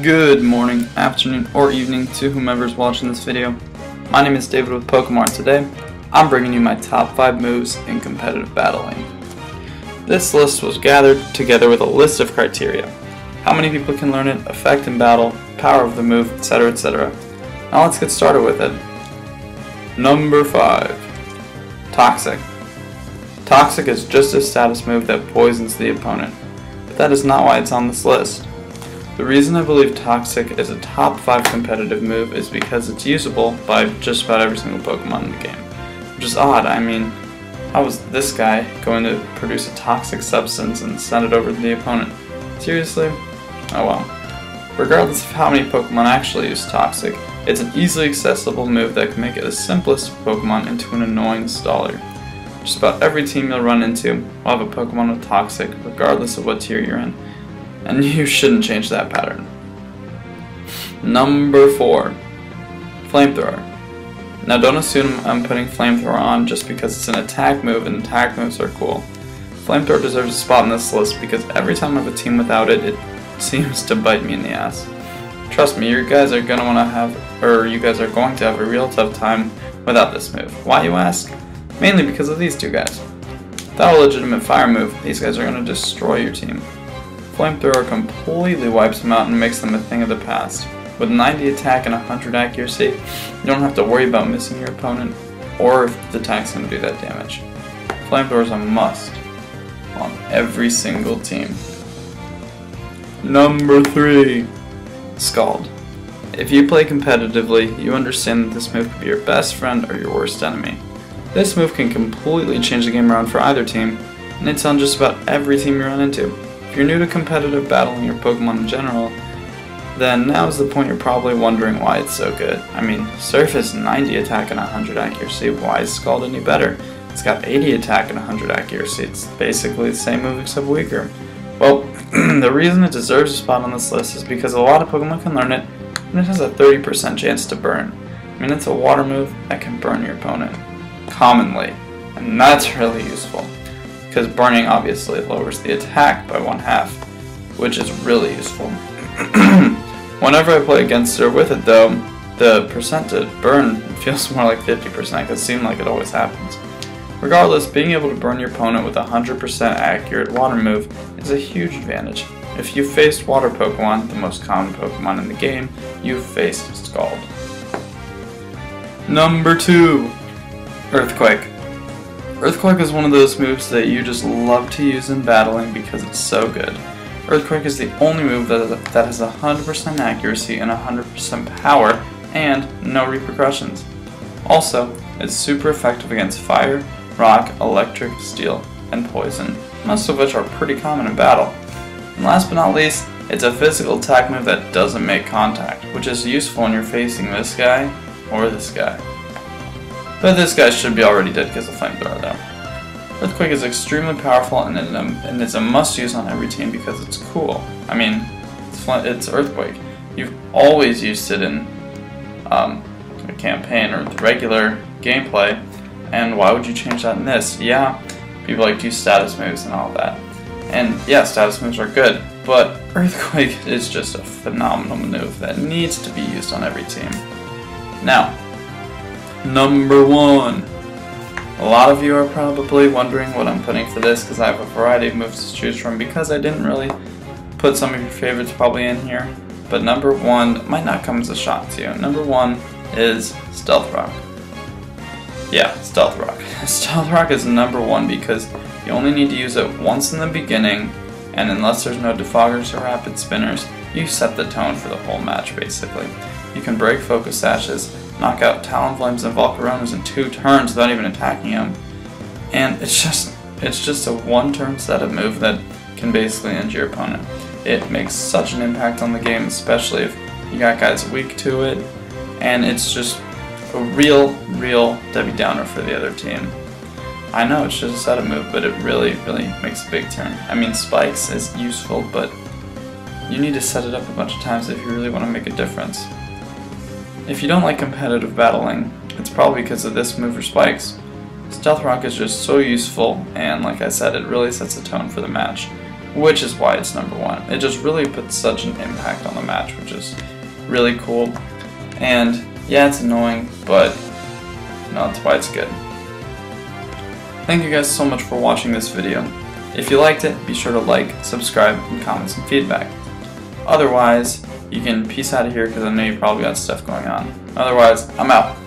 Good morning, afternoon, or evening to whomever's watching this video. My name is David with Pokemon. Today, I'm bringing you my top 5 moves in competitive battling. This list was gathered together with a list of criteria. How many people can learn it, effect in battle, power of the move, etc, etc. Now let's get started with it. Number 5. Toxic. Toxic is just a status move that poisons the opponent, but that is not why it's on this list. The reason I believe Toxic is a top 5 competitive move is because it's usable by just about every single Pokemon in the game. Which is odd. I mean, how is this guy going to produce a toxic substance and send it over to the opponent? Seriously? Oh well. Regardless of how many Pokemon actually use Toxic, it's an easily accessible move that can make it the simplest Pokemon into an annoying staller. Just about every team you'll run into will have a Pokemon with Toxic, regardless of what tier you're in. And you shouldn't change that pattern. Number 4. Flamethrower. Now don't assume I'm putting Flamethrower on just because it's an attack move and attack moves are cool. Flamethrower deserves a spot on this list because every time I have a team without it, it seems to bite me in the ass. Trust me, you guys are going to have a real tough time without this move. Why, you ask? Mainly because of these two guys. Without a legitimate fire move, these guys are going to destroy your team. Flamethrower completely wipes them out and makes them a thing of the past. With 90 attack and 100 accuracy, you don't have to worry about missing your opponent or if the attack's going to do that damage. Flamethrower is a must on every single team. Number 3. Scald. If you play competitively, you understand that this move could be your best friend or your worst enemy. This move can completely change the game around for either team, and it's on just about every team you run into. If you're new to competitive battling your Pokemon in general, then now's the point you're probably wondering why it's so good. I mean, Surf has 90 attack and 100 accuracy, why is Scald any better? It's got 80 attack and 100 accuracy, it's basically the same move except weaker. Well, the reason it deserves a spot on this list is because a lot of Pokemon can learn it, and it has a 30% chance to burn. I mean, it's a water move that can burn your opponent, commonly, and that's really useful. Because burning obviously lowers the attack by 1/2, which is really useful. Whenever I play against or with it though, the percent to burn feels more like 50% because it seems like it always happens. Regardless, being able to burn your opponent with a 100% accurate water move is a huge advantage. If you faced water Pokemon, the most common Pokemon in the game, you've faced Scald. Number 2. Earthquake. Earthquake is one of those moves that you just love to use in battling because it's so good. Earthquake is the only move that has 100% accuracy and 100% power and no repercussions. Also, it's super effective against fire, rock, electric, steel, and poison, most of which are pretty common in battle. And last but not least, it's a physical attack move that doesn't make contact, which is useful when you're facing this guy or this guy. But this guy should be already dead because of Flamethrower though. Earthquake is extremely powerful and it's a must-use on every team because it's cool. I mean, it's Earthquake. You've always used it in a campaign or the regular gameplay, and why would you change that in this? Yeah, people like to use status moves and all that. And yeah, status moves are good, but Earthquake is just a phenomenal move that needs to be used on every team. Now, Number 1. A lot of you are probably wondering what I'm putting for this because I have a variety of moves to choose from because I didn't really put some of your favorites probably in here. But number 1 might not come as a shock to you. Number 1 is Stealth Rock. Yeah, Stealth Rock. Stealth Rock is number 1 because you only need to use it once in the beginning, and unless there's no defoggers or rapid spinners, you set the tone for the whole match basically. You can break Focus Sashes, knock out Talonflames and Volcaronas in 2 turns without even attacking them, and it's just a 1-turn setup move that can basically end your opponent. It makes such an impact on the game, especially if you got guys weak to it, and it's just a real Debbie Downer for the other team. I know it's just a setup move, but it really makes a big turn. I mean, Spikes is useful, but you need to set it up a bunch of times if you really want to make a difference. If you don't like competitive battling, it's probably because of this move or Spikes. Stealth Rock is just so useful, and like I said, it really sets the tone for the match. which is why it's number 1. It just really puts such an impact on the match, which is really cool. And yeah, it's annoying, but no, that's why it's good. Thank you guys so much for watching this video. If you liked it, be sure to like, subscribe, and comment some feedback. Otherwise, you can peace out of here because I know you probably got stuff going on. Otherwise, I'm out.